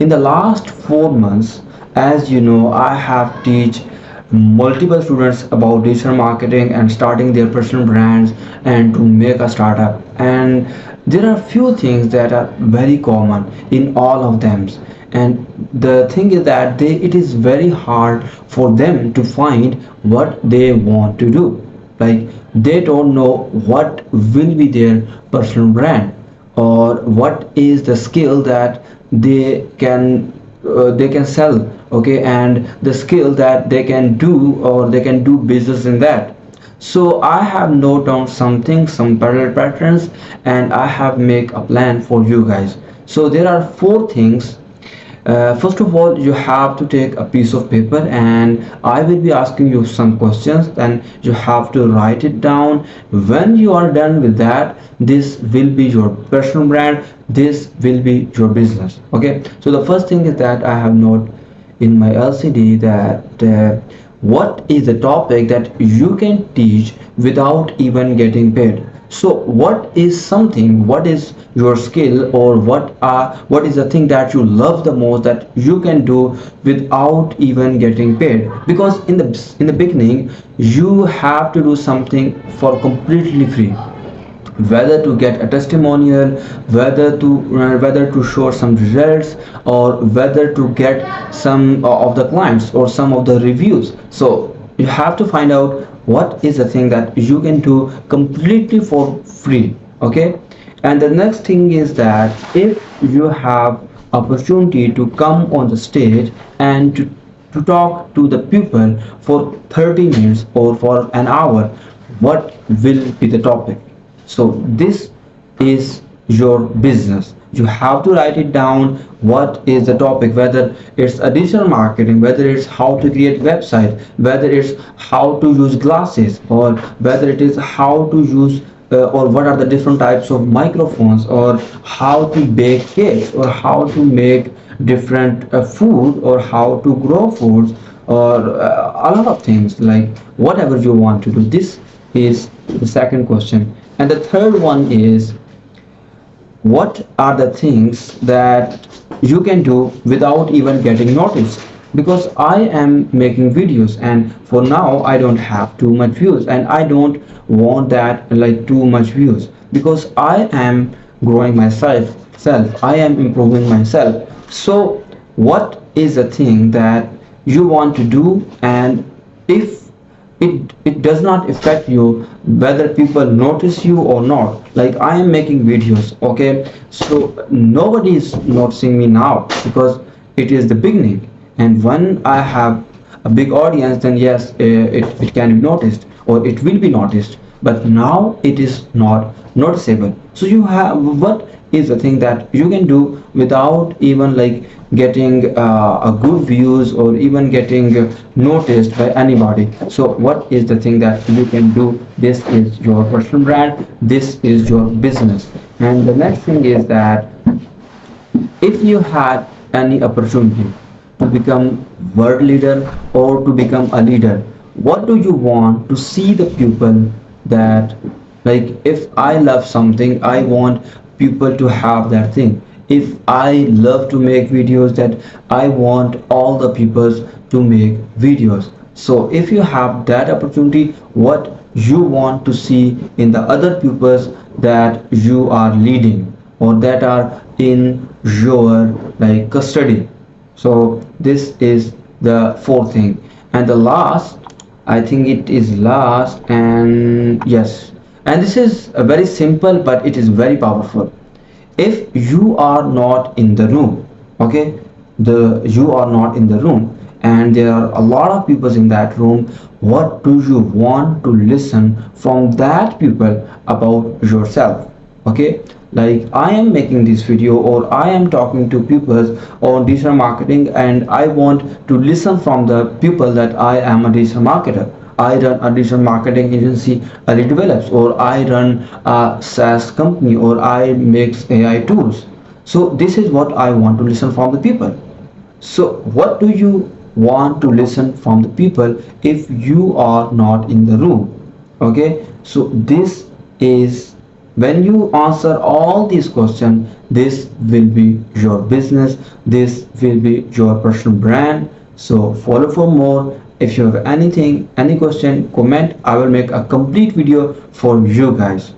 In the last 4 months, as you know, I have teach multiple students about digital marketing and starting their personal brands and to make a startup. And there are few things that are very common in all of them. And the thing is that it is very hard for them to find what they want to do. Like, they don't know what will be their personal brand, or what is the skill that they can sell, okay, and the skill that they can do, or they can do business in that. So I have noted down something, some parallel patterns, and I have make a plan for you guys. So there are four things. First of all, you have to take a piece of paper, and I will be asking you some questions, and you have to write it down. When you are done with that, this will be your personal brand, this will be your business. Okay, so the first thing is that I have noted in my LCD that what is the topic that you can teach without even getting paid. So what is something, what is your skill, or what is the thing that you love the most that you can do without even getting paid? Because in the beginning, you have to do something for completely free, whether to get a testimonial, whether to show some results, or whether to get some of the clients or some of the reviews. So you have to find out what is the thing that you can do completely for free. Okay, and the next thing is that if you have opportunity to come on the stage and to talk to the people for 30 minutes or for an hour, what will be the topic? So this is your business. You have to write it down. What is the topic? Whether it's additional marketing, whether it's how to create website, whether it's how to use glasses, or whether it is how to use or what are the different types of microphones, or how to bake cakes, or how to make different food, or how to grow foods, or a lot of things, like whatever you want to do. This is the second question. And the third one is, what are the things that you can do without even getting noticed? Because I am making videos, and for now I don't have too much views, and I don't want that, like, too much views, because I am growing myself self, I am improving myself. So what is the thing that you want to do? And if it does not affect you whether people notice you or not, like I am making videos, okay, so nobody is noticing me now because it is the beginning. And when I have a big audience, then yes, it can be noticed, or it will be noticed, but now it is not noticeable. So you have, what is the thing that you can do without even like getting a good views, or even getting noticed by anybody? So what is the thing that you can do? This is your personal brand, this is your business. And the next thing is that if you had any opportunity to become world leader, or to become a leader, what do you want to see the people? That, like, if I love something, I want people to have that thing. If I love to make videos, that I want all the people to make videos. So if you have that opportunity, what you want to see in the other pupils that you are leading, or that are in your like custody? So this is the fourth thing. And the last, I think it is last, and yes, and this is a very simple, but it is very powerful. If you are not in the room, okay, the you are not in the room, and there are a lot of people in that room, what do you want to listen from that people about yourself? Okay, like I am making this video, or I am talking to people on digital marketing, and I want to listen from the people that I am a digital marketer, I run a digital marketing agency, Ali develops, or I run a SaaS company, or I makes AI tools. So this is what I want to listen from the people. So what do you want to listen from the people if you are not in the room? Okay, so this is, when you answer all these questions, this will be your business, this will be your personal brand. So follow for more. If you have anything, any question, comment. I will make a complete video for you guys.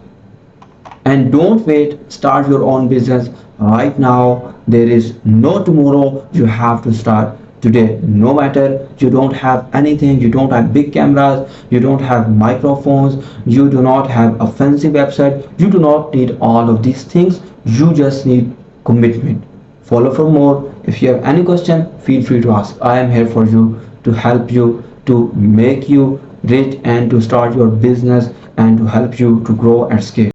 And don't wait, start your own business right now. There is no tomorrow. You have to start today. No matter you don't have anything, you don't have big cameras, you don't have microphones, you do not have a fancy website, you do not need all of these things. You just need commitment. Follow for more. If you have any question, feel free to ask. I am here for you, to help you, to make you rich, and to start your business, and to help you to grow and scale.